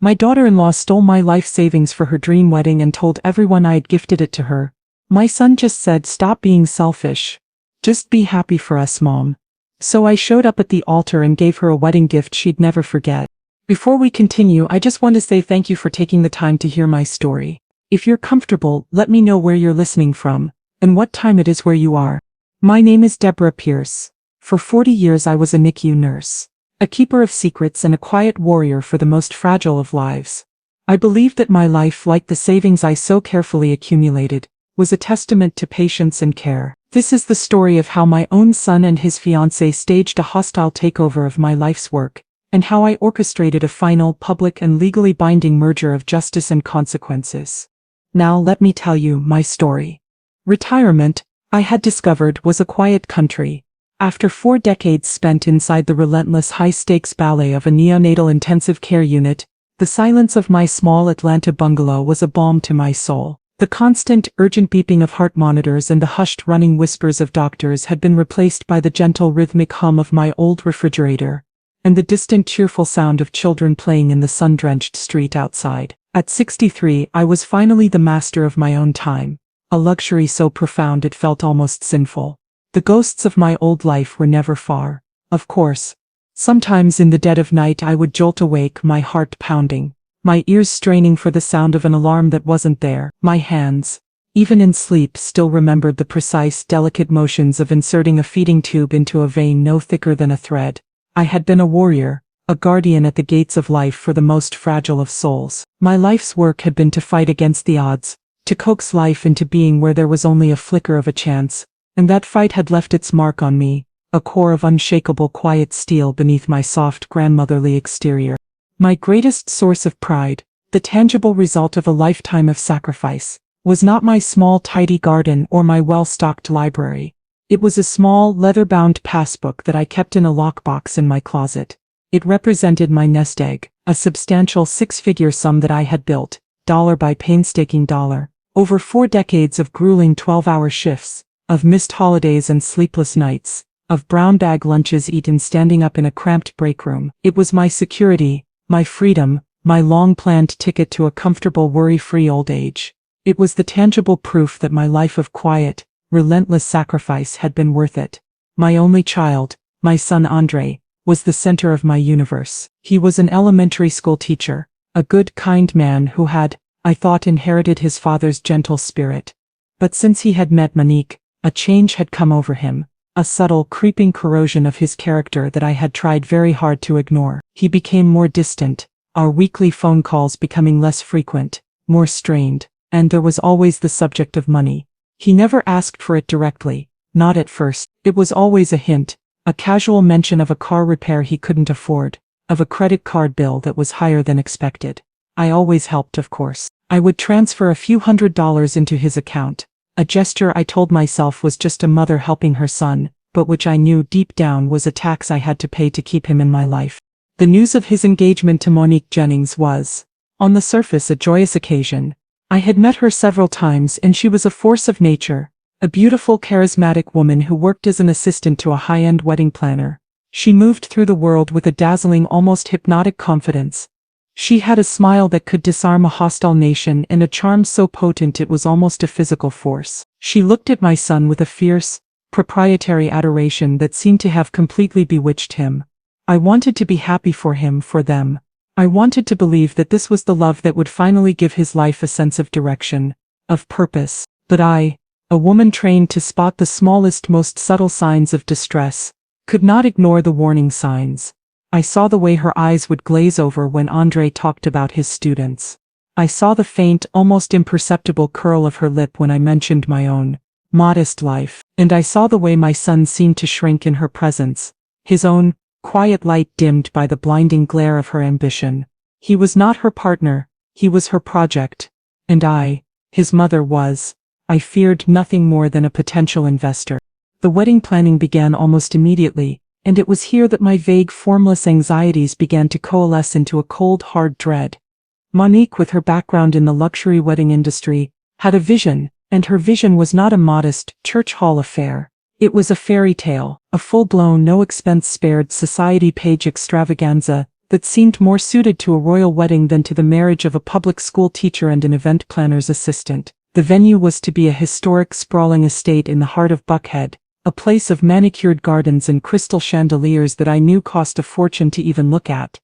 My daughter-in-law stole my life savings for her dream wedding and told everyone I had gifted it to her. My son just said, "Stop being selfish. Just be happy for us, Mom." So I showed up at the altar and gave her a wedding gift she'd never forget. Before we continue, I just want to say thank you for taking the time to hear my story. If you're comfortable, let me know where you're listening from, and what time it is where you are. My name is Deborah Pierce. For 40 years I was a NICU nurse, a keeper of secrets and a quiet warrior for the most fragile of lives. I believe that my life, like the savings I so carefully accumulated, was a testament to patience and care. This is the story of how my own son and his fiancée staged a hostile takeover of my life's work, and how I orchestrated a final, public and legally binding merger of justice and consequences. Now let me tell you my story. Retirement, I had discovered, was a quiet country. After 4 decades spent inside the relentless high-stakes ballet of a neonatal intensive care unit, the silence of my small Atlanta bungalow was a balm to my soul. The constant, urgent beeping of heart monitors and the hushed running whispers of doctors had been replaced by the gentle rhythmic hum of my old refrigerator, and the distant cheerful sound of children playing in the sun-drenched street outside. At 63, I was finally the master of my own time, a luxury so profound it felt almost sinful. The ghosts of my old life were never far, of course. Sometimes in the dead of night I would jolt awake, my heart pounding, my ears straining for the sound of an alarm that wasn't there. My hands, even in sleep, still remembered the precise, delicate motions of inserting a feeding tube into a vein no thicker than a thread. I had been a warrior, a guardian at the gates of life for the most fragile of souls. My life's work had been to fight against the odds, to coax life into being where there was only a flicker of a chance, and that fight had left its mark on me, a core of unshakable quiet steel beneath my soft grandmotherly exterior. My greatest source of pride, the tangible result of a lifetime of sacrifice, was not my small tidy garden or my well-stocked library. It was a small, leather-bound passbook that I kept in a lockbox in my closet. It represented my nest egg, a substantial 6-figure sum that I had built, dollar by painstaking dollar, over 4 decades of grueling 12-hour shifts, of missed holidays and sleepless nights, of brown bag lunches eaten standing up in a cramped break room. It was my security, my freedom, my long-planned ticket to a comfortable, worry-free old age. It was the tangible proof that my life of quiet, relentless sacrifice had been worth it. My only child, my son Andre, was the center of my universe. He was an elementary school teacher, a good, kind man who had, I thought, inherited his father's gentle spirit. But since he had met Monique, a change had come over him, a subtle, creeping corrosion of his character that I had tried very hard to ignore. He became more distant, our weekly phone calls becoming less frequent, more strained, and there was always the subject of money. He never asked for it directly, not at first. It was always a hint, a casual mention of a car repair he couldn't afford, of a credit card bill that was higher than expected. I always helped, of course. I would transfer a few $100s into his account, a gesture I told myself was just a mother helping her son, but which I knew deep down was a tax I had to pay to keep him in my life. The news of his engagement to Monique Jennings was, on the surface, a joyous occasion. I had met her several times and she was a force of nature, a beautiful, charismatic woman who worked as an assistant to a high-end wedding planner. She moved through the world with a dazzling, almost hypnotic confidence. She had a smile that could disarm a hostile nation and a charm so potent it was almost a physical force. She looked at my son with a fierce, proprietary adoration that seemed to have completely bewitched him. I wanted to be happy for him, for them. I wanted to believe that this was the love that would finally give his life a sense of direction, of purpose. But I, a woman trained to spot the smallest, most subtle signs of distress, could not ignore the warning signs. I saw the way her eyes would glaze over when Andre talked about his students. I saw the faint, almost imperceptible curl of her lip when I mentioned my own modest life. And I saw the way my son seemed to shrink in her presence, his own quiet light dimmed by the blinding glare of her ambition. He was not her partner, he was her project. And I, his mother, was, I feared, nothing more than a potential investor. The wedding planning began almost immediately, and it was here that my vague, formless anxieties began to coalesce into a cold, hard dread. Monique, with her background in the luxury wedding industry, had a vision, and her vision was not a modest, church hall affair. It was a fairy tale, a full-blown, no-expense-spared society page extravaganza that seemed more suited to a royal wedding than to the marriage of a public school teacher and an event planner's assistant. The venue was to be a historic sprawling estate in the heart of Buckhead, a place of manicured gardens and crystal chandeliers that I knew cost a fortune to even look at.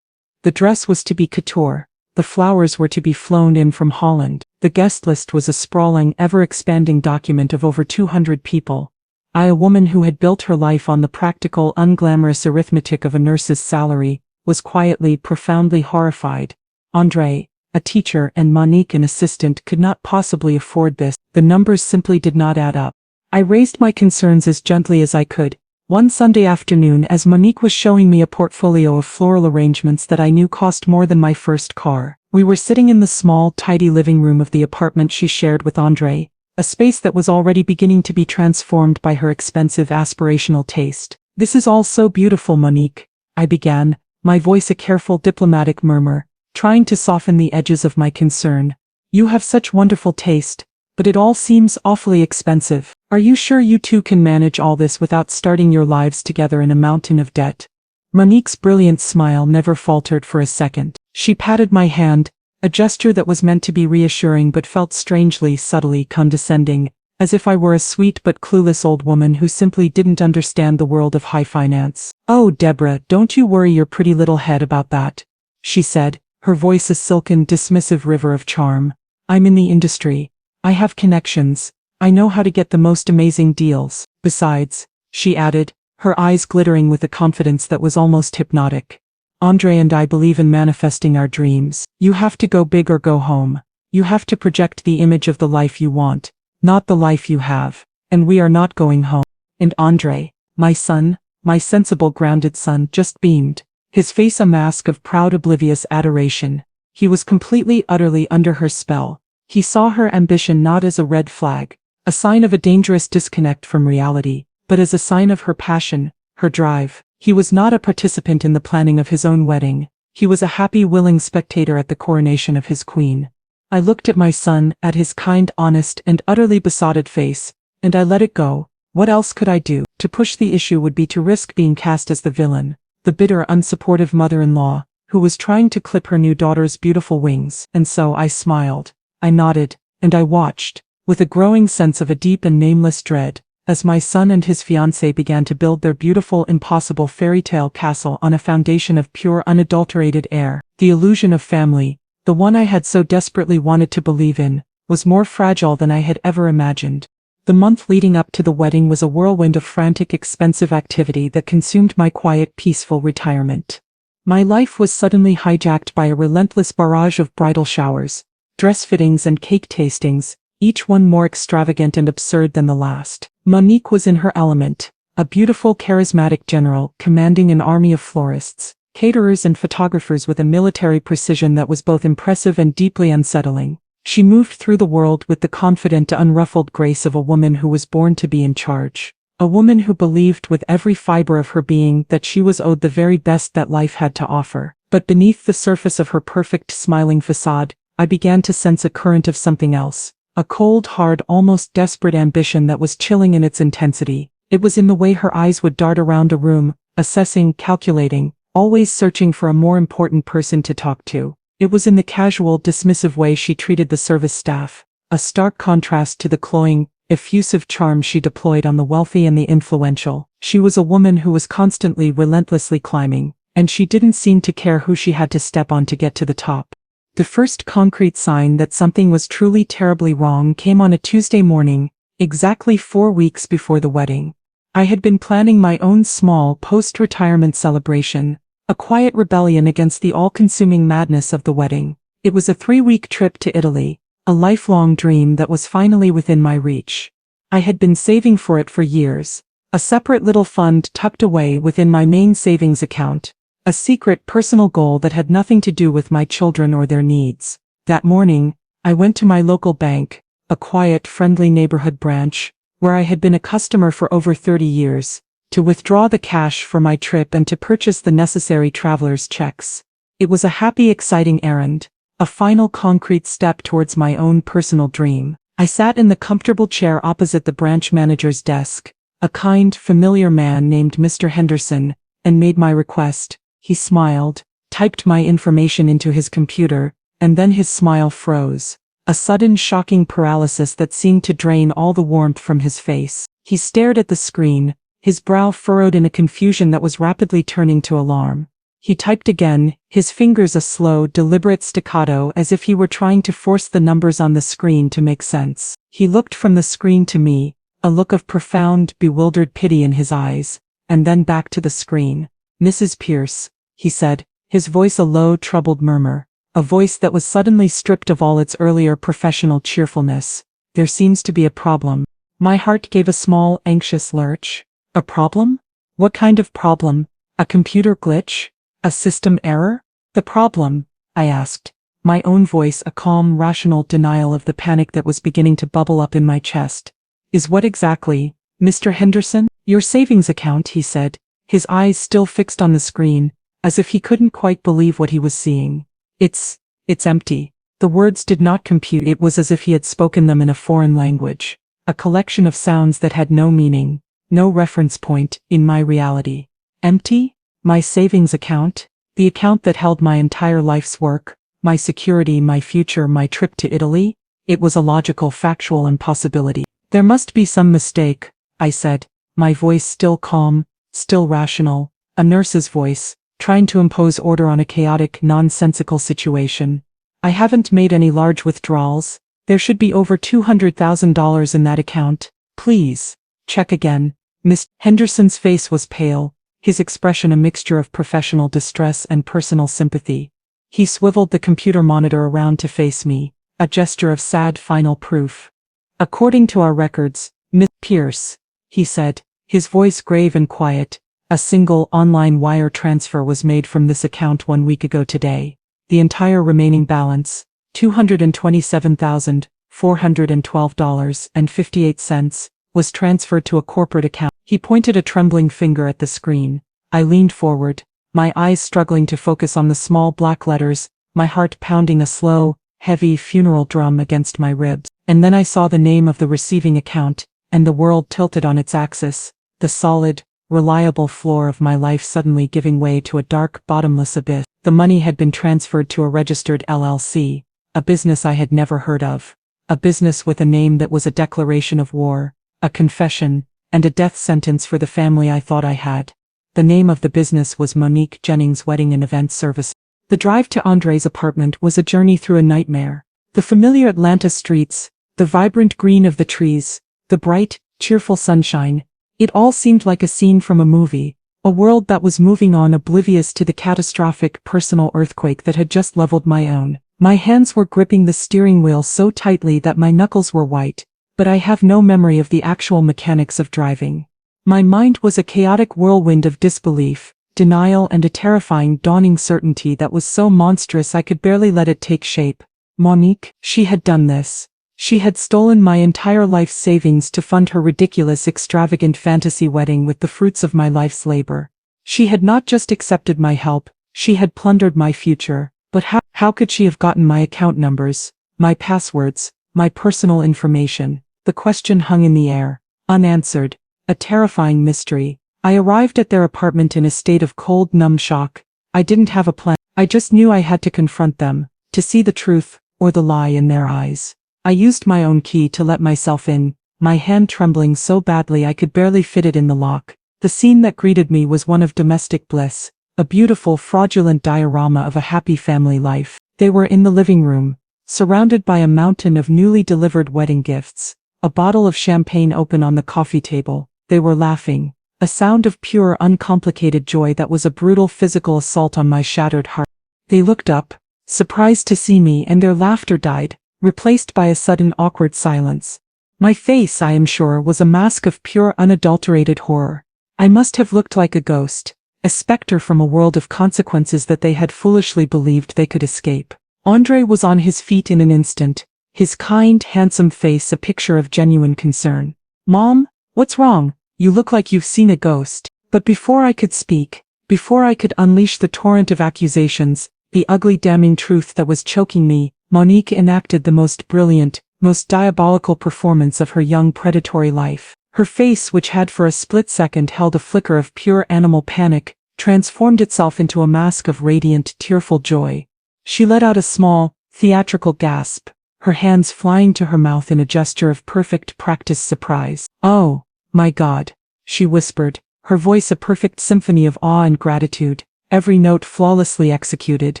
The dress was to be couture. The flowers were to be flown in from Holland. The guest list was a sprawling, ever-expanding document of over 200 people. I, a woman who had built her life on the practical, unglamorous arithmetic of a nurse's salary, was quietly, profoundly horrified. André, a teacher, and Monique, an assistant, could not possibly afford this. The numbers simply did not add up. I raised my concerns as gently as I could. One Sunday afternoon, as Monique was showing me a portfolio of floral arrangements that I knew cost more than my first car, we were sitting in the small, tidy living room of the apartment she shared with André, a space that was already beginning to be transformed by her expensive aspirational taste. "This is all so beautiful, Monique," I began, my voice a careful diplomatic murmur, trying to soften the edges of my concern. "You have such wonderful taste, but it all seems awfully expensive. Are you sure you two can manage all this without starting your lives together in a mountain of debt?" Monique's brilliant smile never faltered for a second. She patted my hand, a gesture that was meant to be reassuring but felt strangely, subtly condescending, as if I were a sweet but clueless old woman who simply didn't understand the world of high finance. "Oh, Deborah, don't you worry your pretty little head about that," she said, her voice a silken, dismissive river of charm. "I'm in the industry. I have connections. I know how to get the most amazing deals. Besides," she added, her eyes glittering with a confidence that was almost hypnotic, "André and I believe in manifesting our dreams. You have to go big or go home. You have to project the image of the life you want, not the life you have, and we are not going home." And André, my son, my sensible, grounded son, just beamed, his face a mask of proud, oblivious adoration. He was completely, utterly under her spell. He saw her ambition not as a red flag, a sign of a dangerous disconnect from reality, but as a sign of her passion, her drive. He was not a participant in the planning of his own wedding. He was a happy, willing spectator at the coronation of his queen. I looked at my son, at his kind, honest, and utterly besotted face, and I let it go. What else could I do? To push the issue would be to risk being cast as the villain, the bitter, unsupportive mother-in-law, who was trying to clip her new daughter's beautiful wings. And so I smiled. I nodded, and I watched, with a growing sense of a deep and nameless dread, as my son and his fiancée began to build their beautiful, impossible fairy tale castle on a foundation of pure, unadulterated air. The illusion of family, the one I had so desperately wanted to believe in, was more fragile than I had ever imagined. The month leading up to the wedding was a whirlwind of frantic, expensive activity that consumed my quiet, peaceful retirement. My life was suddenly hijacked by a relentless barrage of bridal showers, dress fittings and cake tastings, each one more extravagant and absurd than the last. Monique was in her element, a beautiful, charismatic general, commanding an army of florists, caterers and photographers with a military precision that was both impressive and deeply unsettling. She moved through the world with the confident, unruffled grace of a woman who was born to be in charge. A woman who believed with every fiber of her being that she was owed the very best that life had to offer. But beneath the surface of her perfect, smiling facade, I began to sense a current of something else. A cold, hard, almost desperate ambition that was chilling in its intensity. It was in the way her eyes would dart around a room, assessing, calculating, always searching for a more important person to talk to. It was in the casual, dismissive way she treated the service staff, a stark contrast to the cloying, effusive charm she deployed on the wealthy and the influential. She was a woman who was constantly, relentlessly climbing, and she didn't seem to care who she had to step on to get to the top. The first concrete sign that something was truly terribly wrong came on a Tuesday morning, exactly 4 weeks before the wedding. I had been planning my own small post-retirement celebration, a quiet rebellion against the all-consuming madness of the wedding. It was a 3-week trip to Italy, a lifelong dream that was finally within my reach. I had been saving for it for years, a separate little fund tucked away within my main savings account. A secret personal goal that had nothing to do with my children or their needs. That morning, I went to my local bank, a quiet, friendly neighborhood branch, where I had been a customer for over 30 years, to withdraw the cash for my trip and to purchase the necessary traveler's checks. It was a happy, exciting errand, a final concrete step towards my own personal dream. I sat in the comfortable chair opposite the branch manager's desk, a kind, familiar man named Mr. Henderson, and made my request. He smiled, typed my information into his computer, and then his smile froze. A sudden shocking paralysis that seemed to drain all the warmth from his face. He stared at the screen, his brow furrowed in a confusion that was rapidly turning to alarm. He typed again, his fingers a slow, deliberate staccato as if he were trying to force the numbers on the screen to make sense. He looked from the screen to me, a look of profound, bewildered pity in his eyes, and then back to the screen. "Mrs. Pierce," he said, his voice a low, troubled murmur, a voice that was suddenly stripped of all its earlier professional cheerfulness. "There seems to be a problem." My heart gave a small, anxious lurch. A problem? What kind of problem? A computer glitch? A system error? "The problem?" I asked, my own voice a calm, rational denial of the panic that was beginning to bubble up in my chest. "Is what exactly, Mr. Henderson?" "Your savings account," he said, his eyes still fixed on the screen, as if he couldn't quite believe what he was seeing. It's empty." The words did not compute. It was as if he had spoken them in a foreign language, a collection of sounds that had no meaning, no reference point in my reality. Empty? My savings account? The account that held my entire life's work, my security, my future, my trip to Italy? It was a logical, factual impossibility. "There must be some mistake," I said, my voice still calm, still rational, a nurse's voice, trying to impose order on a chaotic, nonsensical situation. "I haven't made any large withdrawals. There should be over $200,000 in that account. Please, check again." Miss Henderson's face was pale, his expression a mixture of professional distress and personal sympathy. He swiveled the computer monitor around to face me, a gesture of sad final proof. "According to our records, Miss Pierce," he said, his voice grave and quiet, "a single online wire transfer was made from this account 1 week ago today. The entire remaining balance, $227,412.58, was transferred to a corporate account." He pointed a trembling finger at the screen. I leaned forward, my eyes struggling to focus on the small black letters, my heart pounding a slow, heavy funeral drum against my ribs. And then I saw the name of the receiving account, and the world tilted on its axis, the solid, reliable floor of my life suddenly giving way to a dark, bottomless abyss. The money had been transferred to a registered LLC, a business I had never heard of, a business with a name that was a declaration of war, a confession, and a death sentence for the family I thought I had. The name of the business was Monique Jennings Wedding and Event Service. The drive to Andre's apartment was a journey through a nightmare. The familiar Atlanta streets, the vibrant green of the trees, the bright, cheerful sunshine, it all seemed like a scene from a movie, a world that was moving on oblivious to the catastrophic personal earthquake that had just leveled my own. My hands were gripping the steering wheel so tightly that my knuckles were white, but I have no memory of the actual mechanics of driving. My mind was a chaotic whirlwind of disbelief, denial, and a terrifying dawning certainty that was so monstrous I could barely let it take shape. Monique, she had done this. She had stolen my entire life's savings to fund her ridiculous, extravagant fantasy wedding with the fruits of my life's labor. She had not just accepted my help, she had plundered my future. But how could she have gotten my account numbers, my passwords, my personal information? The question hung in the air, unanswered, a terrifying mystery. I arrived at their apartment in a state of cold, numb shock. I didn't have a plan. I just knew I had to confront them, to see the truth, or the lie in their eyes. I used my own key to let myself in, my hand trembling so badly I could barely fit it in the lock. The scene that greeted me was one of domestic bliss, a beautiful, fraudulent diorama of a happy family life. They were in the living room, surrounded by a mountain of newly delivered wedding gifts, a bottle of champagne open on the coffee table. They were laughing, a sound of pure, uncomplicated joy that was a brutal physical assault on my shattered heart. They looked up, surprised to see me, and their laughter died, replaced by a sudden awkward silence. My face, I am sure, was a mask of pure, unadulterated horror. I must have looked like a ghost, a specter from a world of consequences that they had foolishly believed they could escape. Andre was on his feet in an instant, his kind, handsome face a picture of genuine concern. "Mom, what's wrong? You look like you've seen a ghost." But before I could speak, before I could unleash the torrent of accusations, the ugly damning truth that was choking me, Monique enacted the most brilliant, most diabolical performance of her young predatory life. Her face, which had for a split second held a flicker of pure animal panic, transformed itself into a mask of radiant, tearful joy. She let out a small, theatrical gasp, her hands flying to her mouth in a gesture of perfect practiced surprise. "Oh, my God," she whispered, her voice a perfect symphony of awe and gratitude, every note flawlessly executed.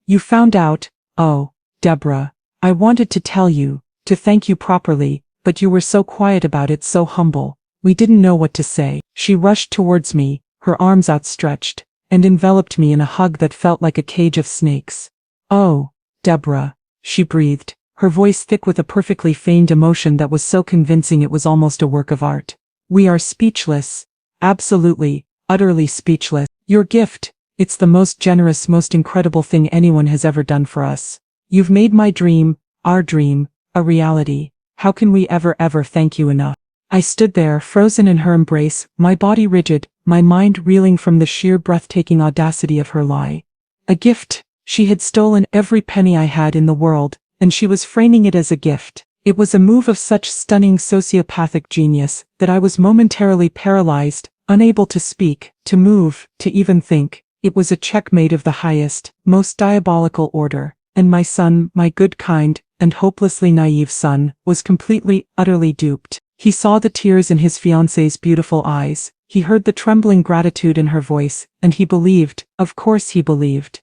"You found out? Oh, Deborah. I wanted to tell you, to thank you properly, but you were so quiet about it, so humble. We didn't know what to say." She rushed towards me, her arms outstretched, and enveloped me in a hug that felt like a cage of snakes. "Oh, Deborah," she breathed, her voice thick with a perfectly feigned emotion that was so convincing it was almost a work of art. "We are speechless. Absolutely, utterly speechless. Your gift, it's the most generous, most incredible thing anyone has ever done for us. You've made my dream, our dream, a reality. How can we ever thank you enough?" I stood there, frozen in her embrace, my body rigid, my mind reeling from the sheer breathtaking audacity of her lie. A gift. She had stolen every penny I had in the world, and she was framing it as a gift. It was a move of such stunning sociopathic genius that I was momentarily paralyzed, unable to speak, to move, to even think. It was a checkmate of the highest, most diabolical order, and my son, my good, kind, and hopelessly naive son, was completely, utterly duped. He saw the tears in his fiancée's beautiful eyes, he heard the trembling gratitude in her voice, and he believed, of course he believed.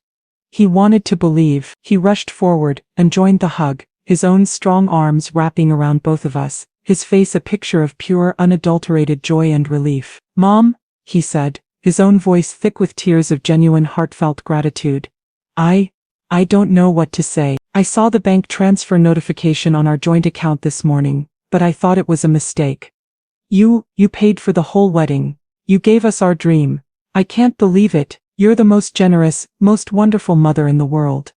He wanted to believe. He rushed forward, and joined the hug, his own strong arms wrapping around both of us, his face a picture of pure, unadulterated joy and relief. "Mom," he said, his own voice thick with tears of genuine heartfelt gratitude. I don't know what to say. I saw the bank transfer notification on our joint account this morning, but I thought it was a mistake. You paid for the whole wedding. You gave us our dream. I can't believe it. You're the most generous, most wonderful mother in the world."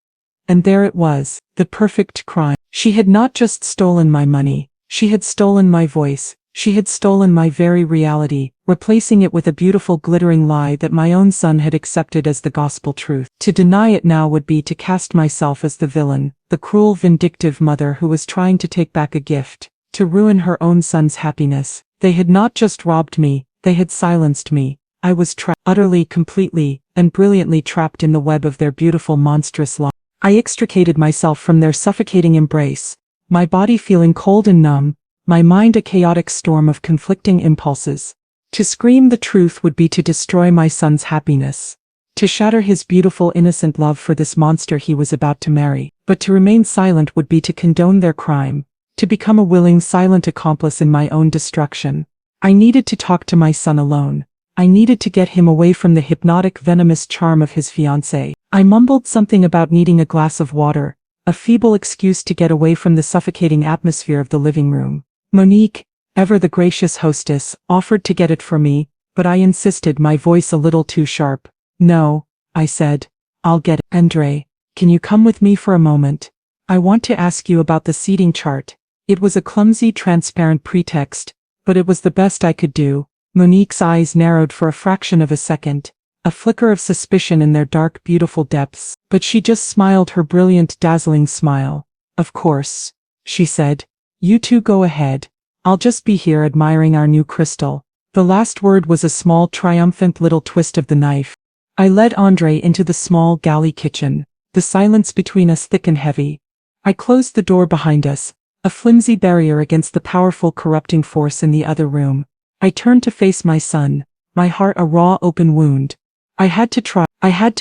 And there it was, the perfect crime. She had not just stolen my money, she had stolen my voice, she had stolen my very reality, replacing it with a beautiful glittering lie that my own son had accepted as the gospel truth. To deny it now would be to cast myself as the villain, the cruel, vindictive mother who was trying to take back a gift, to ruin her own son's happiness. They had not just robbed me, they had silenced me. I was trapped, utterly, completely, and brilliantly trapped in the web of their beautiful, monstrous lie. I extricated myself from their suffocating embrace, my body feeling cold and numb, my mind a chaotic storm of conflicting impulses. To scream the truth would be to destroy my son's happiness, to shatter his beautiful, innocent love for this monster he was about to marry. But to remain silent would be to condone their crime, to become a willing, silent accomplice in my own destruction. I needed to talk to my son alone. I needed to get him away from the hypnotic, venomous charm of his fiancée. I mumbled something about needing a glass of water, a feeble excuse to get away from the suffocating atmosphere of the living room. Monique, ever the gracious hostess, offered to get it for me, but I insisted, my voice a little too sharp. "No," I said, "I'll get it." "Andre, can you come with me for a moment? I want to ask you about the seating chart." It was a clumsy, transparent pretext, but it was the best I could do. Monique's eyes narrowed for a fraction of a second, a flicker of suspicion in their dark, beautiful depths, but she just smiled her brilliant, dazzling smile. "Of course," she said. "You two go ahead. I'll just be here admiring our new crystal." The last word was a small, triumphant little twist of the knife. I led Andre into the small galley kitchen, the silence between us thick and heavy. I closed the door behind us, a flimsy barrier against the powerful, corrupting force in the other room. I turned to face my son, my heart a raw, open wound. I had to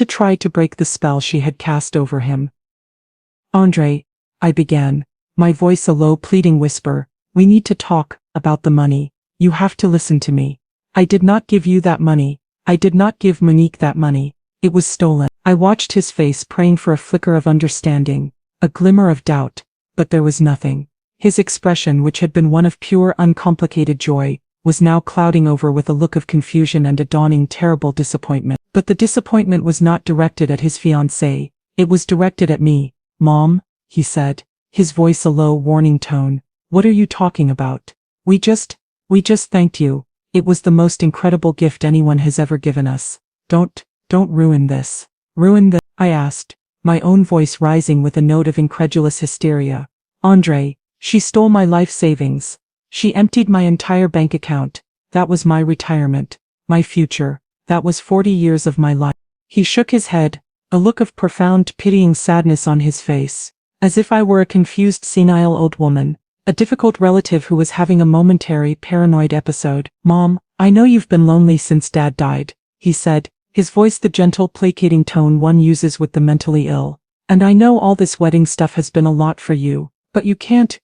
try to break the spell she had cast over him. "Andre," I began, my voice a low, pleading whisper, "we need to talk about the money. You have to listen to me. I did not give you that money. I did not give Monique that money. It was stolen." I watched his face, praying for a flicker of understanding, a glimmer of doubt, but there was nothing. His expression, which had been one of pure, uncomplicated joy, was now clouding over with a look of confusion and a dawning, terrible disappointment. But the disappointment was not directed at his fiancée. It was directed at me. "Mom," he said, his voice a low, warning tone, "what are you talking about? We just thanked you. It was the most incredible gift anyone has ever given us. Don't ruin this." "Ruin this?" I asked, my own voice rising with a note of incredulous hysteria. "Andre, she stole my life savings. She emptied my entire bank account. That was my retirement, my future. That was 40 years of my life. He shook his head, a look of profound, pitying sadness on his face, as if I were a confused, senile old woman, a difficult relative who was having a momentary, paranoid episode. Mom, I know you've been lonely since Dad died, he said, his voice the gentle, placating tone one uses with the mentally ill. And I know all this wedding stuff has been a lot for you, but you can't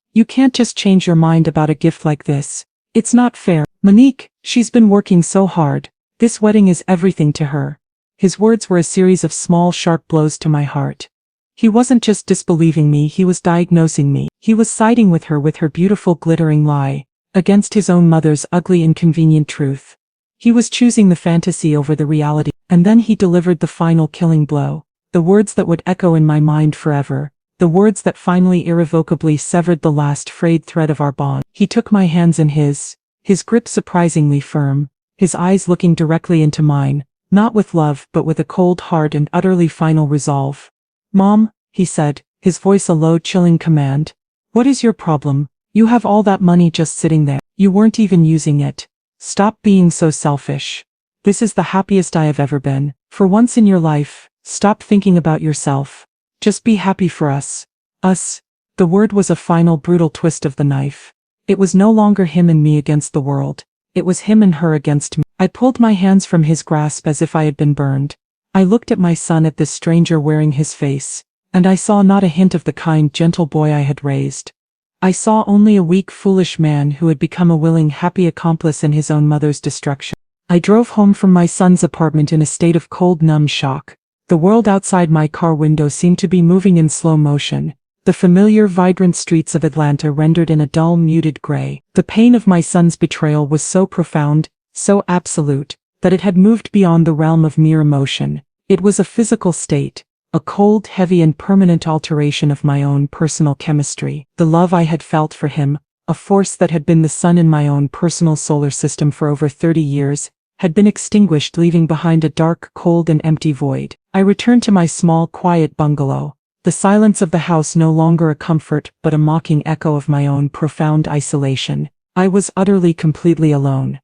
just change your mind about a gift like this. It's not fair. Monique, she's been working so hard. This wedding is everything to her. His words were a series of small, sharp blows to my heart. He wasn't just disbelieving me, he was diagnosing me. He was siding with her beautiful glittering lie, against his own mother's ugly inconvenient truth. He was choosing the fantasy over the reality, and then he delivered the final killing blow. The words that would echo in my mind forever. The words that finally irrevocably severed the last frayed thread of our bond. He took my hands in his grip surprisingly firm, his eyes looking directly into mine, not with love but with a cold heart and utterly final resolve. Mom, he said, his voice a low chilling command. What is your problem? You have all that money just sitting there. You weren't even using it. Stop being so selfish. This is the happiest I have ever been. For once in your life, stop thinking about yourself. Just be happy for us. Us. The word was a final brutal twist of the knife. It was no longer him and me against the world. It was him and her against me. I pulled my hands from his grasp as if I had been burned. I looked at my son, at this stranger wearing his face, and I saw not a hint of the kind, gentle boy I had raised. I saw only a weak, foolish man who had become a willing, happy accomplice in his own mother's destruction. I drove home from my son's apartment in a state of cold, numb shock. The world outside my car window seemed to be moving in slow motion. The familiar, vibrant streets of Atlanta rendered in a dull, muted gray. The pain of my son's betrayal was so profound, so absolute, that it had moved beyond the realm of mere emotion. It was a physical state, a cold, heavy and permanent alteration of my own personal chemistry. The love I had felt for him, a force that had been the sun in my own personal solar system for over 30 years, had been extinguished, leaving behind a dark, cold and empty void. I returned to my small, quiet bungalow, the silence of the house no longer a comfort but a mocking echo of my own profound isolation. I was utterly, completely alone.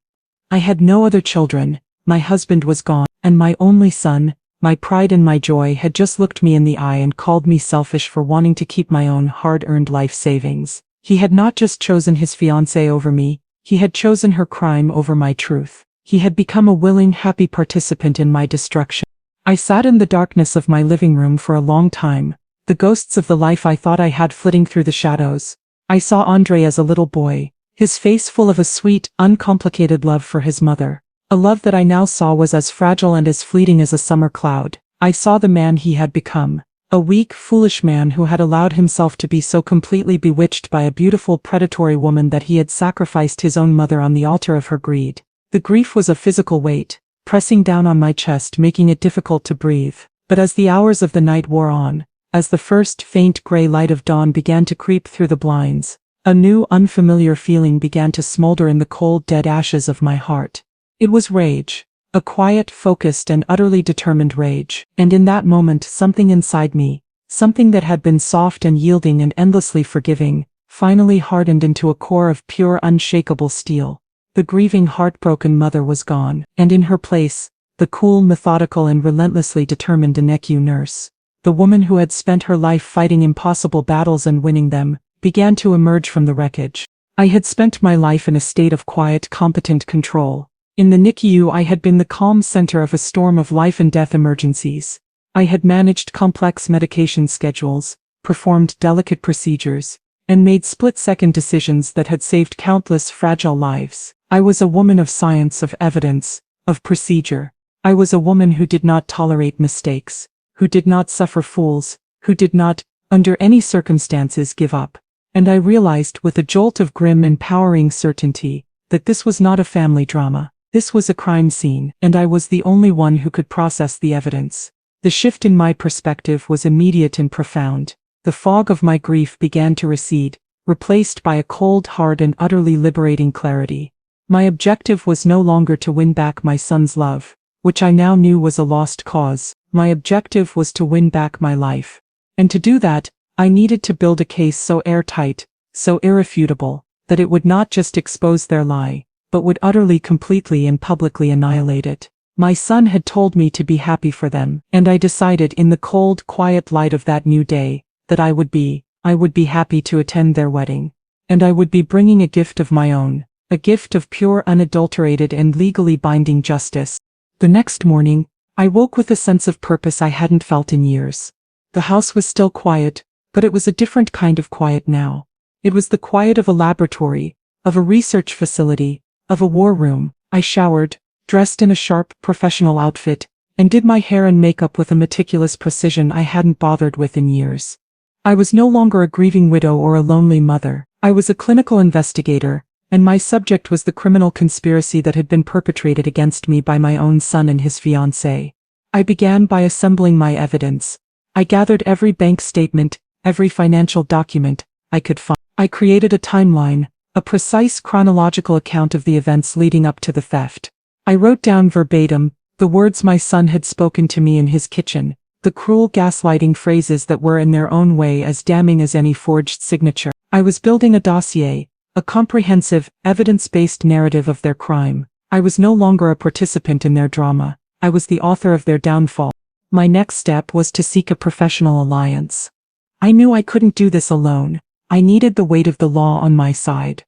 I had no other children, my husband was gone, and my only son, my pride and my joy, had just looked me in the eye and called me selfish for wanting to keep my own hard-earned life savings. He had not just chosen his fiancée over me, he had chosen her crime over my truth. He had become a willing, happy participant in my destruction. I sat in the darkness of my living room for a long time, the ghosts of the life I thought I had flitting through the shadows. I saw Andre as a little boy, his face full of a sweet, uncomplicated love for his mother. A love that I now saw was as fragile and as fleeting as a summer cloud. I saw the man he had become. A weak, foolish man who had allowed himself to be so completely bewitched by a beautiful, predatory woman that he had sacrificed his own mother on the altar of her greed. The grief was a physical weight, pressing down on my chest, making it difficult to breathe. But as the hours of the night wore on, as the first faint gray light of dawn began to creep through the blinds, a new, unfamiliar feeling began to smolder in the cold, dead ashes of my heart. It was rage. A quiet, focused and utterly determined rage. And in that moment something inside me, something that had been soft and yielding and endlessly forgiving, finally hardened into a core of pure, unshakable steel. The grieving, heartbroken mother was gone, and in her place, the cool, methodical and relentlessly determined NICU nurse, the woman who had spent her life fighting impossible battles and winning them, began to emerge from the wreckage. I had spent my life in a state of quiet, competent control. In the NICU I had been the calm center of a storm of life and death emergencies. I had managed complex medication schedules, performed delicate procedures, and made split-second decisions that had saved countless fragile lives. I was a woman of science, of evidence, of procedure. I was a woman who did not tolerate mistakes, who did not suffer fools, who did not, under any circumstances, give up. And I realized with a jolt of grim, empowering certainty that this was not a family drama. This was a crime scene, and I was the only one who could process the evidence. The shift in my perspective was immediate and profound. The fog of my grief began to recede, replaced by a cold, hard and utterly liberating clarity. My objective was no longer to win back my son's love, which I now knew was a lost cause. My objective was to win back my life. And to do that, I needed to build a case so airtight, so irrefutable, that it would not just expose their lie, but would utterly, completely and publicly annihilate it. My son had told me to be happy for them, and I decided in the cold, quiet light of that new day, that I would be happy to attend their wedding. And I would be bringing a gift of my own, a gift of pure, unadulterated and legally binding justice. The next morning, I woke with a sense of purpose I hadn't felt in years. The house was still quiet, but it was a different kind of quiet now. It was the quiet of a laboratory, of a research facility, of a war room. I showered, dressed in a sharp, professional outfit, and did my hair and makeup with a meticulous precision I hadn't bothered with in years. I was no longer a grieving widow or a lonely mother. I was a clinical investigator, and my subject was the criminal conspiracy that had been perpetrated against me by my own son and his fiancée. I began by assembling my evidence. I gathered every bank statement, every financial document I could find. I created a timeline, a precise chronological account of the events leading up to the theft. I wrote down verbatim the words my son had spoken to me in his kitchen, the cruel gaslighting phrases that were in their own way as damning as any forged signature. I was building a dossier, a comprehensive, evidence-based narrative of their crime. I was no longer a participant in their drama. I was the author of their downfall. My next step was to seek a professional alliance. I knew I couldn't do this alone. I needed the weight of the law on my side.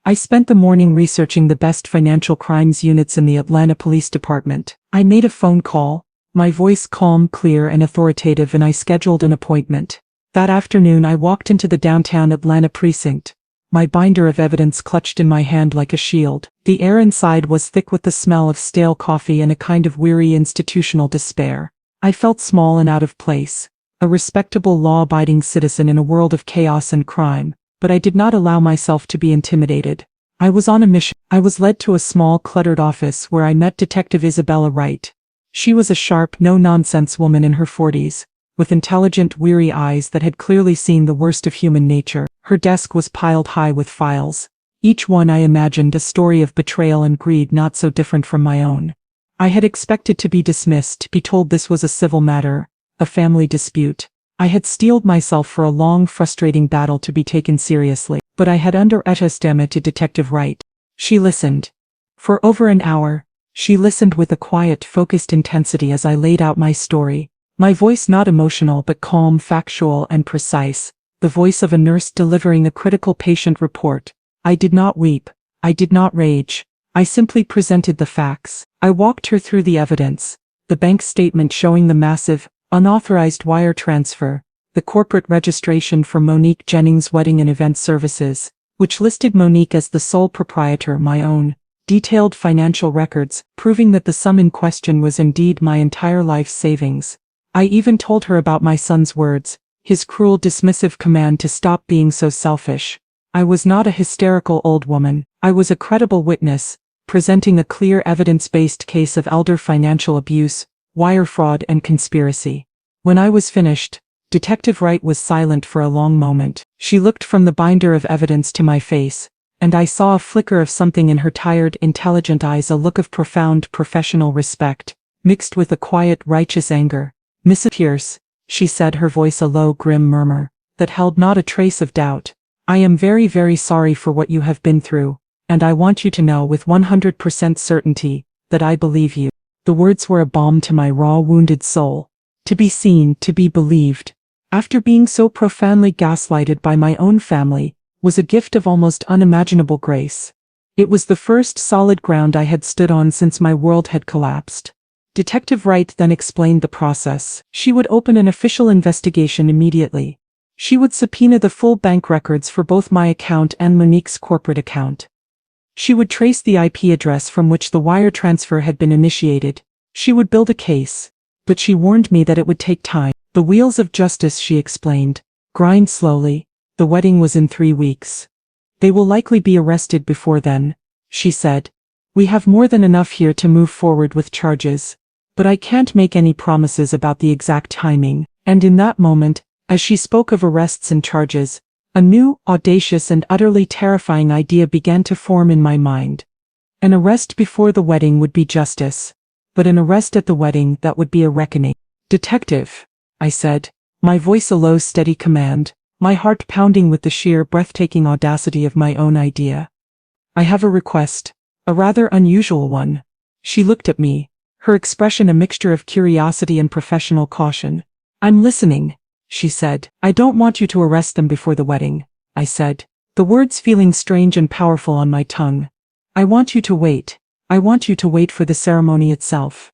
I spent the morning researching the best financial crimes units in the Atlanta Police Department. I made a phone call, my voice calm, clear, and authoritative, and I scheduled an appointment. That afternoon I walked into the downtown Atlanta precinct, my binder of evidence clutched in my hand like a shield. The air inside was thick with the smell of stale coffee and a kind of weary institutional despair. I felt small and out of place, a respectable law-abiding citizen in a world of chaos and crime, but I did not allow myself to be intimidated. I was on a mission. I was led to a small, cluttered office where I met Detective Isabella Wright. She was a sharp, no-nonsense woman in her 40s, with intelligent, weary eyes that had clearly seen the worst of human nature. Her desk was piled high with files, each one I imagined a story of betrayal and greed not so different from my own. I had expected to be dismissed, to be told this was a civil matter, a family dispute. I had steeled myself for a long, frustrating battle to be taken seriously, but I had underestimated Detective Wright. She listened. For over an hour, she listened with a quiet, focused intensity as I laid out my story, my voice not emotional but calm, factual, and precise. The voice of a nurse delivering a critical patient report. I did not weep. I did not rage. I simply presented the facts. I walked her through the evidence, the bank statement showing the massive, unauthorized wire transfer, the corporate registration for Monique Jennings' Wedding and Event Services, which listed Monique as the sole proprietor, my own, detailed financial records, proving that the sum in question was indeed my entire life's savings. I even told her about my son's words, his cruel dismissive command to stop being so selfish. I was not a hysterical old woman. I was a credible witness, presenting a clear evidence-based case of elder financial abuse, wire fraud, and conspiracy. When I was finished, Detective Wright was silent for a long moment. She looked from the binder of evidence to my face, and I saw a flicker of something in her tired, intelligent eyes, a look of profound professional respect, mixed with a quiet, righteous anger. "Mrs. Pierce," she said, her voice a low, grim murmur that held not a trace of doubt, "I am very, very sorry for what you have been through, and I want you to know with 100% certainty that I believe you." The words were a balm to my raw, wounded soul. To be seen, to be believed, after being so profoundly gaslighted by my own family, was a gift of almost unimaginable grace. It was the first solid ground I had stood on since my world had collapsed. Detective Wright then explained the process. She would open an official investigation immediately. She would subpoena the full bank records for both my account and Monique's corporate account. She would trace the IP address from which the wire transfer had been initiated. She would build a case. But she warned me that it would take time. The wheels of justice, she explained, grind slowly. The wedding was in 3 weeks. They will likely be arrested before then, she said. We have more than enough here to move forward with charges. But I can't make any promises about the exact timing. And in that moment, as she spoke of arrests and charges, a new, audacious, and utterly terrifying idea began to form in my mind. An arrest before the wedding would be justice, but an arrest at the wedding, that would be a reckoning. "Detective," I said, my voice a low, steady command, my heart pounding with the sheer, breathtaking audacity of my own idea. "I have a request, a rather unusual one." She looked at me, her expression a mixture of curiosity and professional caution. "I'm listening," she said. "I don't want you to arrest them before the wedding," I said, the words feeling strange and powerful on my tongue. "I want you to wait. I want you to wait for the ceremony itself."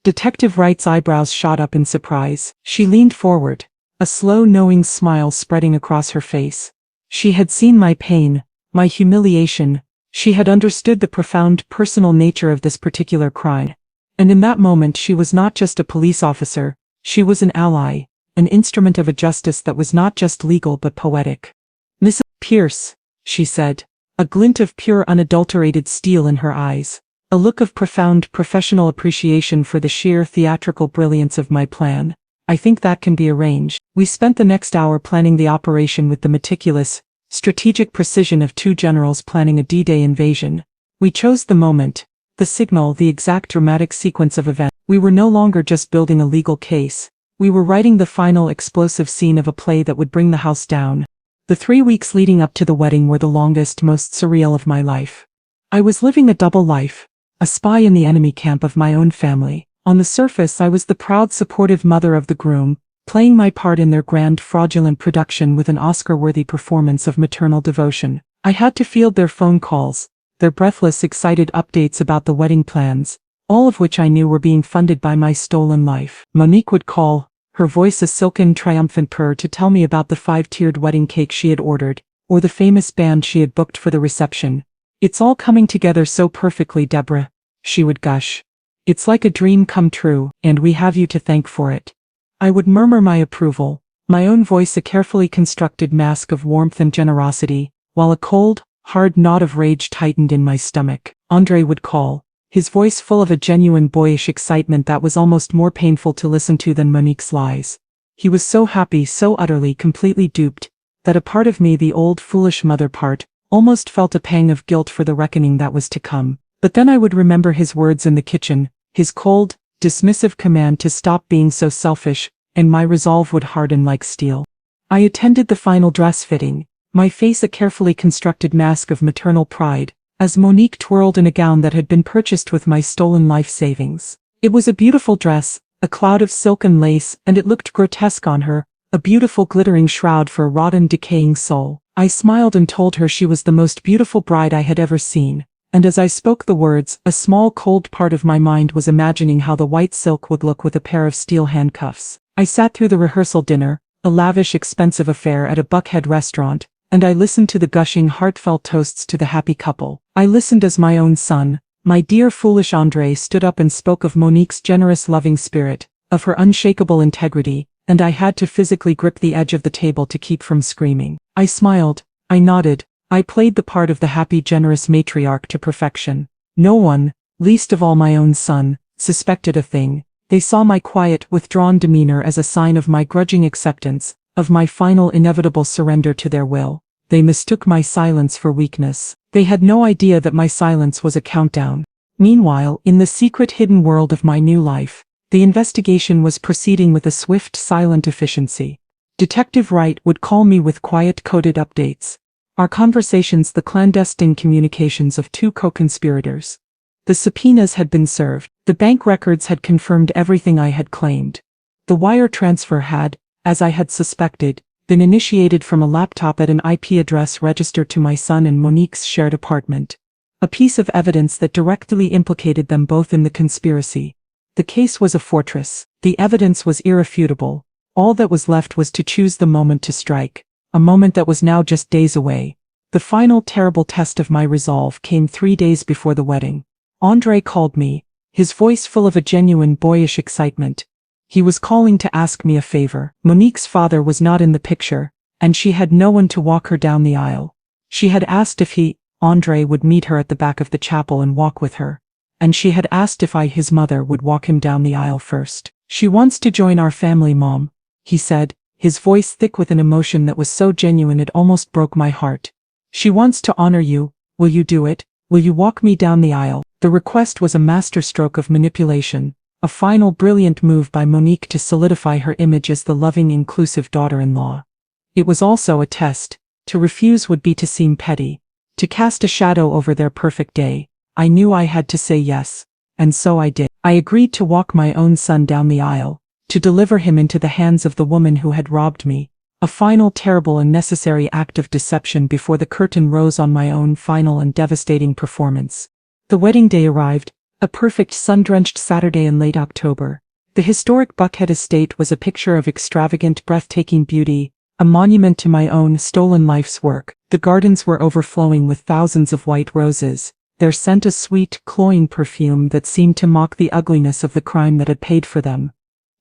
Detective Wright's eyebrows shot up in surprise. She leaned forward, a slow, knowing smile spreading across her face. She had seen my pain, my humiliation. She had understood the profound personal nature of this particular crime. And in that moment she was not just a police officer, she was an ally, an instrument of a justice that was not just legal but poetic. "Mrs. Pierce," she said, a glint of pure unadulterated steel in her eyes, a look of profound professional appreciation for the sheer theatrical brilliance of my plan. "I think that can be arranged." We spent the next hour planning the operation with the meticulous, strategic precision of two generals planning a D-Day invasion. We chose the moment, the signal, the exact dramatic sequence of events. We were no longer just building a legal case. We were writing the final explosive scene of a play that would bring the house down. The 3 weeks leading up to the wedding were the longest, most surreal of my life. I was living a double life, a spy in the enemy camp of my own family. On the surface I was the proud, supportive mother of the groom, playing my part in their grand, fraudulent production with an Oscar-worthy performance of maternal devotion. I had to field their phone calls, their breathless, excited updates about the wedding plans, all of which I knew were being funded by my stolen life. Monique would call, her voice a silken, triumphant purr, to tell me about the 5-tiered wedding cake she had ordered, or the famous band she had booked for the reception. "It's all coming together so perfectly, Deborah," she would gush. "It's like a dream come true, and we have you to thank for it." I would murmur my approval, my own voice a carefully constructed mask of warmth and generosity, while a cold, hard knot of rage tightened in my stomach. Andre would call, his voice full of a genuine boyish excitement that was almost more painful to listen to than Monique's lies. He was so happy, so utterly, completely duped, that a part of me, the old foolish mother part, almost felt a pang of guilt for the reckoning that was to come. But then I would remember his words in the kitchen, his cold, dismissive command to stop being so selfish, and my resolve would harden like steel. I attended the final dress fitting, my face a carefully constructed mask of maternal pride, as Monique twirled in a gown that had been purchased with my stolen life savings. It was a beautiful dress, a cloud of silk and lace, and it looked grotesque on her, a beautiful glittering shroud for a rotten, decaying soul. I smiled and told her she was the most beautiful bride I had ever seen. And as I spoke the words, a small cold part of my mind was imagining how the white silk would look with a pair of steel handcuffs. I sat through the rehearsal dinner, a lavish, expensive affair at a Buckhead restaurant, and I listened to the gushing, heartfelt toasts to the happy couple. I listened as my own son, my dear foolish Andre, stood up and spoke of Monique's generous, loving spirit, of her unshakable integrity, and I had to physically grip the edge of the table to keep from screaming. I smiled, I nodded, I played the part of the happy, generous matriarch to perfection. No one, least of all my own son, suspected a thing. They saw my quiet, withdrawn demeanor as a sign of my grudging acceptance, of my final, inevitable surrender to their will. They mistook my silence for weakness. They had no idea that my silence was a countdown. Meanwhile, in the secret, hidden world of my new life, the investigation was proceeding with a swift, silent efficiency. Detective Wright would call me with quiet, coded updates. Our conversations, the clandestine communications of two co-conspirators. The subpoenas had been served. The bank records had confirmed everything I had claimed. The wire transfer had, as I had suspected, been initiated from a laptop at an IP address registered to my son in Monique's shared apartment. A piece of evidence that directly implicated them both in the conspiracy. The case was a fortress. The evidence was irrefutable. All that was left was to choose the moment to strike. A moment that was now just days away. The final terrible test of my resolve came 3 days before the wedding. Andre called me, his voice full of a genuine boyish excitement. He was calling to ask me a favor. Monique's father was not in the picture, and she had no one to walk her down the aisle. She had asked if Andre would meet her at the back of the chapel and walk with her. And she had asked if his mother, would walk him down the aisle first. "She wants to join our family, Mom," he said, his voice thick with an emotion that was so genuine it almost broke my heart. "She wants to honor you. Will you do it? Will you walk me down the aisle?" The request was a masterstroke of manipulation, a final brilliant move by Monique to solidify her image as the loving, inclusive daughter-in-law. It was also a test. To refuse would be to seem petty, to cast a shadow over their perfect day. I knew I had to say yes. and so I did. I agreed to walk my own son down the aisle, to deliver him into the hands of the woman who had robbed me. A final terrible and necessary act of deception before the curtain rose on my own final and devastating performance. The wedding day arrived, a perfect sun-drenched Saturday in late October. The historic Buckhead estate was a picture of extravagant, breathtaking beauty, a monument to my own stolen life's work. The gardens were overflowing with thousands of white roses, their scent a sweet, cloying perfume that seemed to mock the ugliness of the crime that had paid for them.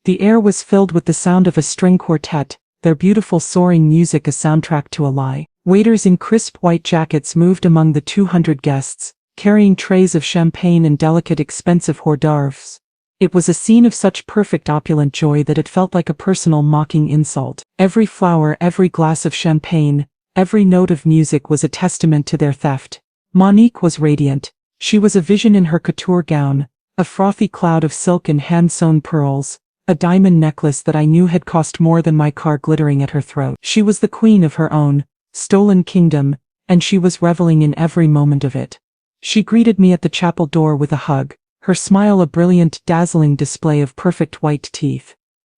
The air was filled with the sound of a string quartet, their beautiful soaring music a soundtrack to a lie. Waiters in crisp white jackets moved among the 200 guests, carrying trays of champagne and delicate expensive hors d'oeuvres. It was a scene of such perfect opulent joy that it felt like a personal mocking insult. Every flower, every glass of champagne, every note of music was a testament to their theft. Monique was radiant. She was a vision in her couture gown, a frothy cloud of silk and hand-sewn pearls, a diamond necklace that I knew had cost more than my car glittering at her throat. She was the queen of her own, stolen kingdom, and she was reveling in every moment of it. She greeted me at the chapel door with a hug, her smile a brilliant, dazzling display of perfect white teeth.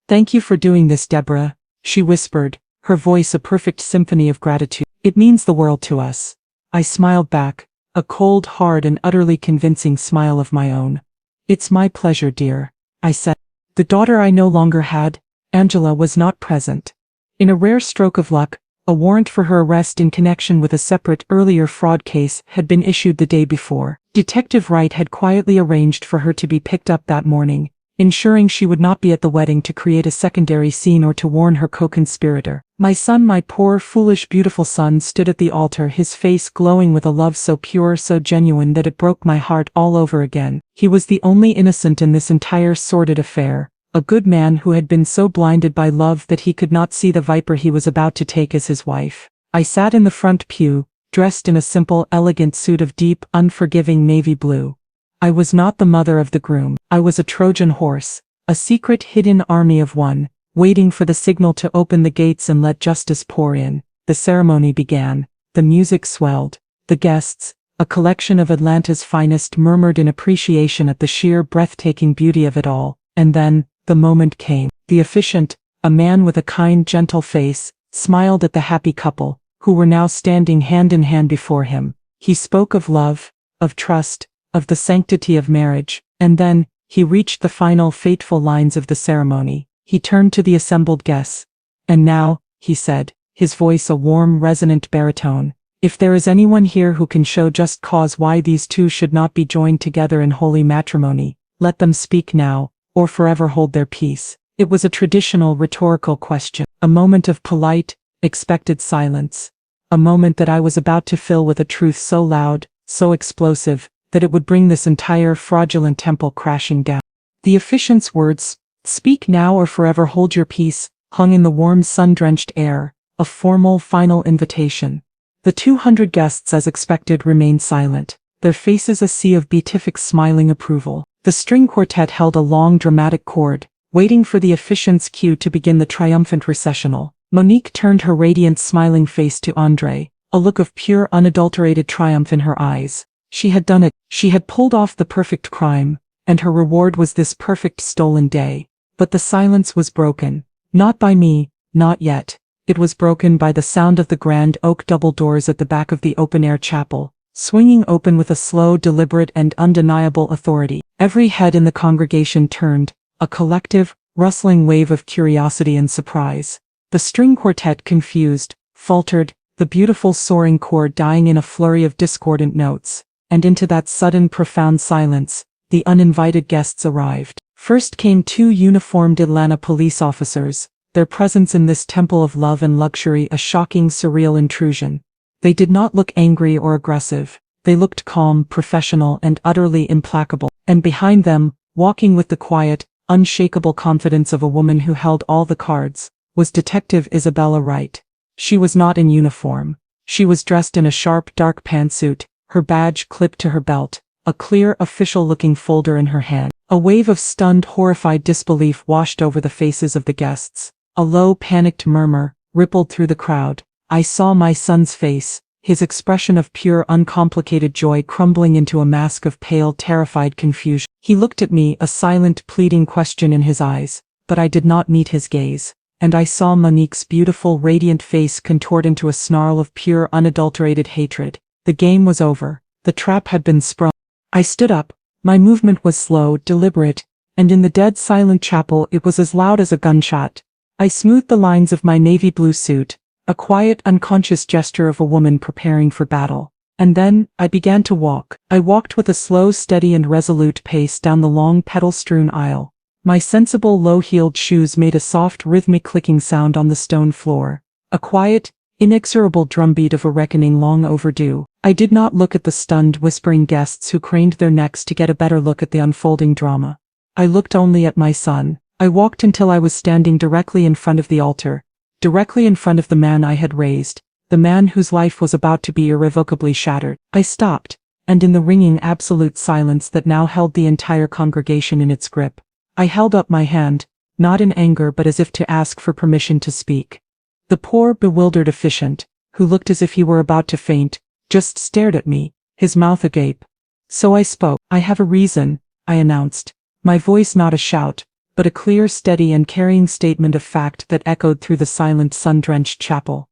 "Thank you for doing this, Deborah," she whispered, her voice a perfect symphony of gratitude. "It means the world to us." I smiled back, a cold, hard, and utterly convincing smile of my own. "It's my pleasure, dear," I said. The daughter I no longer had, Angela, was not present. In a rare stroke of luck, a warrant for her arrest in connection with a separate, earlier fraud case had been issued the day before. Detective Wright had quietly arranged for her to be picked up that morning, ensuring she would not be at the wedding to create a secondary scene or to warn her co-conspirator. My son, my poor, foolish, beautiful son, stood at the altar, his face glowing with a love so pure, so genuine that it broke my heart all over again. He was the only innocent in this entire sordid affair, a good man who had been so blinded by love that he could not see the viper he was about to take as his wife. I sat in the front pew, dressed in a simple, elegant suit of deep, unforgiving navy blue. I was not the mother of the groom. I was a Trojan horse, a secret hidden army of one, waiting for the signal to open the gates and let justice pour in. The ceremony began. The music swelled. The guests, a collection of Atlanta's finest, murmured in appreciation at the sheer breathtaking beauty of it all. And then, the moment came. The officiant, a man with a kind, gentle face, smiled at the happy couple, who were now standing hand in hand before him. He spoke of love, of trust, of the sanctity of marriage, and then, he reached the final fateful lines of the ceremony. He turned to the assembled guests. "And now," he said, his voice a warm, resonant baritone, "if there is anyone here who can show just cause why these two should not be joined together in holy matrimony, let them speak now, or forever hold their peace." It was a traditional rhetorical question, a moment of polite, expected silence, a moment that I was about to fill with a truth so loud, so explosive, that it would bring this entire fraudulent temple crashing down. The officiant's words, "Speak now or forever hold your peace," hung in the warm sun-drenched air, a formal final invitation. The 200 guests, as expected, remained silent, their faces a sea of beatific smiling approval. The string quartet held a long dramatic chord, waiting for the officiant's cue to begin the triumphant recessional. Monique turned her radiant smiling face to André, a look of pure unadulterated triumph in her eyes. She had done it. She had pulled off the perfect crime, and her reward was this perfect stolen day. But the silence was broken. Not by me, not yet. It was broken by the sound of the grand oak double doors at the back of the open-air chapel, swinging open with a slow, deliberate, and undeniable authority. Every head in the congregation turned, a collective, rustling wave of curiosity and surprise. The string quartet confused, faltered, the beautiful soaring chord dying in a flurry of discordant notes. And into that sudden, profound silence, the uninvited guests arrived. First came two uniformed Atlanta police officers, their presence in this temple of love and luxury a shocking, surreal intrusion. They did not look angry or aggressive. They looked calm, professional, and utterly implacable. And behind them, walking with the quiet, unshakable confidence of a woman who held all the cards, was Detective Isabella Wright. She was not in uniform. She was dressed in a sharp, dark pantsuit, her badge clipped to her belt, a clear, official-looking folder in her hand. A wave of stunned, horrified disbelief washed over the faces of the guests. A low, panicked murmur rippled through the crowd. I saw my son's face, his expression of pure uncomplicated joy crumbling into a mask of pale, terrified confusion. He looked at me, a silent, pleading question in his eyes, but I did not meet his gaze, and I saw Monique's beautiful, radiant face contort into a snarl of pure, unadulterated hatred. The game was over. The trap had been sprung. I stood up. My movement was slow, deliberate, and in the dead silent chapel it was as loud as a gunshot. I smoothed the lines of my navy blue suit, a quiet, unconscious gesture of a woman preparing for battle. And then, I began to walk. I walked with a slow, steady and resolute pace down the long, petal-strewn aisle. My sensible, low-heeled shoes made a soft, rhythmic clicking sound on the stone floor. A quiet, inexorable drumbeat of a reckoning long overdue. I did not look at the stunned, whispering guests who craned their necks to get a better look at the unfolding drama. I looked only at my son. I walked until I was standing directly in front of the altar, directly in front of the man I had raised, the man whose life was about to be irrevocably shattered. I stopped, and in the ringing absolute silence that now held the entire congregation in its grip, I held up my hand, not in anger but as if to ask for permission to speak. The poor, bewildered officiant, who looked as if he were about to faint, just stared at me, his mouth agape. So I spoke. "I have a reason," I announced, my voice not a shout, but a clear, steady and carrying statement of fact that echoed through the silent, sun-drenched chapel.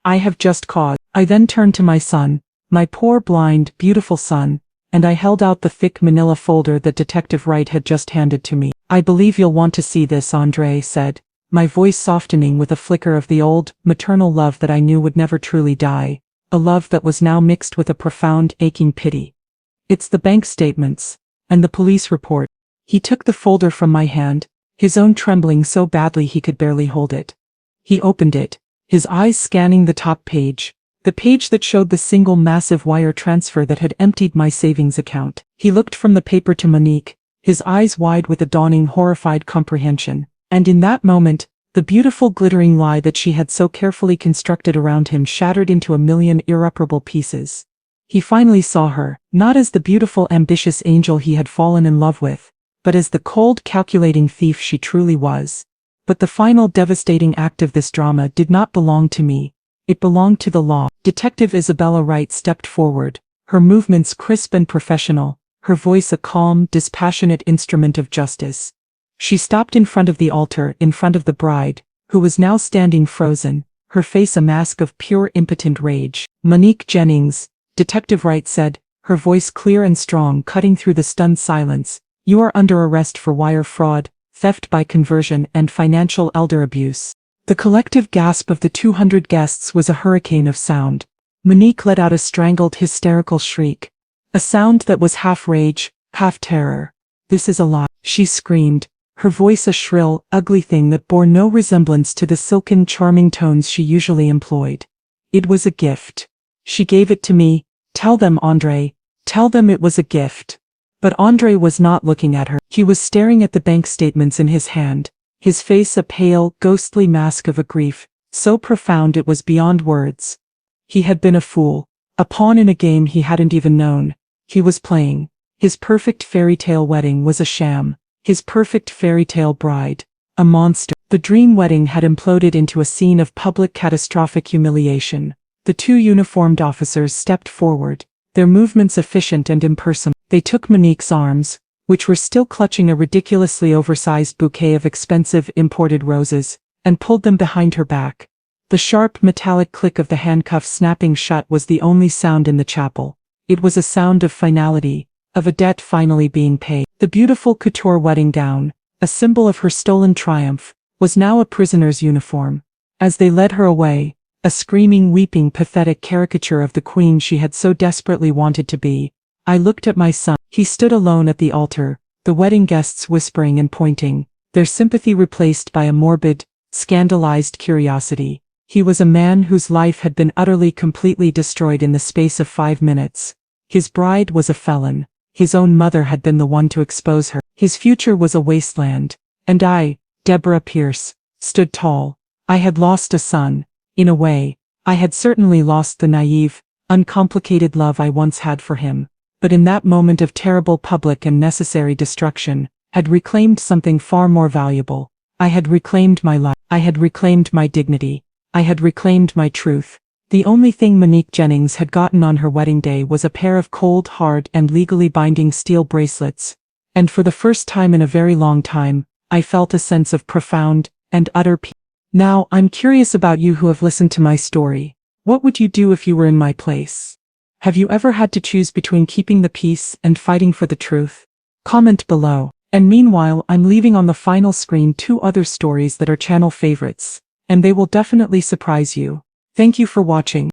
"I have just cause." I then turned to my son, my poor, blind, beautiful son, and I held out the thick manila folder that Detective Wright had just handed to me. "I believe you'll want to see this," Andre said, my voice softening with a flicker of the old, maternal love that I knew would never truly die, a love that was now mixed with a profound, aching pity. "It's the bank statements, and the police report." He took the folder from my hand, his own trembling so badly he could barely hold it. He opened it, his eyes scanning the top page, the page that showed the single massive wire transfer that had emptied my savings account. He looked from the paper to Monique, his eyes wide with a dawning, horrified comprehension. And in that moment, the beautiful glittering lie that she had so carefully constructed around him shattered into a million irreparable pieces. He finally saw her, not as the beautiful, ambitious angel he had fallen in love with, but as the cold, calculating thief she truly was. But the final devastating act of this drama did not belong to me. It belonged to the law. Detective Isabella Wright stepped forward, her movements crisp and professional, her voice a calm, dispassionate instrument of justice. She stopped in front of the altar, in front of the bride, who was now standing frozen, her face a mask of pure impotent rage. "Monique Jennings," Detective Wright said, her voice clear and strong, cutting through the stunned silence, "you are under arrest for wire fraud, theft by conversion and financial elder abuse." The collective gasp of the 200 guests was a hurricane of sound. Monique let out a strangled, hysterical shriek, a sound that was half rage, half terror. "This is a lie," she screamed, her voice a shrill, ugly thing that bore no resemblance to the silken, charming tones she usually employed. "It was a gift. She gave it to me. Tell them, Andre. Tell them it was a gift." But Andre was not looking at her. He was staring at the bank statements in his hand, his face a pale, ghostly mask of a grief, so profound it was beyond words. He had been a fool, a pawn in a game he hadn't even known. He was playing. His perfect fairy tale wedding was a sham. His perfect fairy tale bride, a monster. The dream wedding had imploded into a scene of public catastrophic humiliation. The two uniformed officers stepped forward, their movements efficient and impersonal. They took Monique's arms, which were still clutching a ridiculously oversized bouquet of expensive imported roses, and pulled them behind her back. The sharp metallic click of the handcuffs snapping shut was the only sound in the chapel. It was a sound of finality, of a debt finally being paid. The beautiful couture wedding gown, a symbol of her stolen triumph, was now a prisoner's uniform. As they led her away, a screaming, weeping, pathetic caricature of the queen she had so desperately wanted to be, I looked at my son. He stood alone at the altar, the wedding guests whispering and pointing, their sympathy replaced by a morbid, scandalized curiosity. He was a man whose life had been utterly, completely destroyed in the space of 5 minutes. His bride was a felon. His own mother had been the one to expose her. His future was a wasteland. And I, Deborah Pierce, stood tall. I had lost a son. In a way, I had certainly lost the naive, uncomplicated love I once had for him. But in that moment of terrible public and necessary destruction, had reclaimed something far more valuable. I had reclaimed my life. I had reclaimed my dignity. I had reclaimed my truth. The only thing Monique Jennings had gotten on her wedding day was a pair of cold, hard, and legally binding steel bracelets. And for the first time in a very long time, I felt a sense of profound and utter peace. Now, I'm curious about you who have listened to my story. What would you do if you were in my place? Have you ever had to choose between keeping the peace and fighting for the truth? Comment below. And meanwhile, I'm leaving on the final screen 2 other stories that are channel favorites, and they will definitely surprise you. Thank you for watching.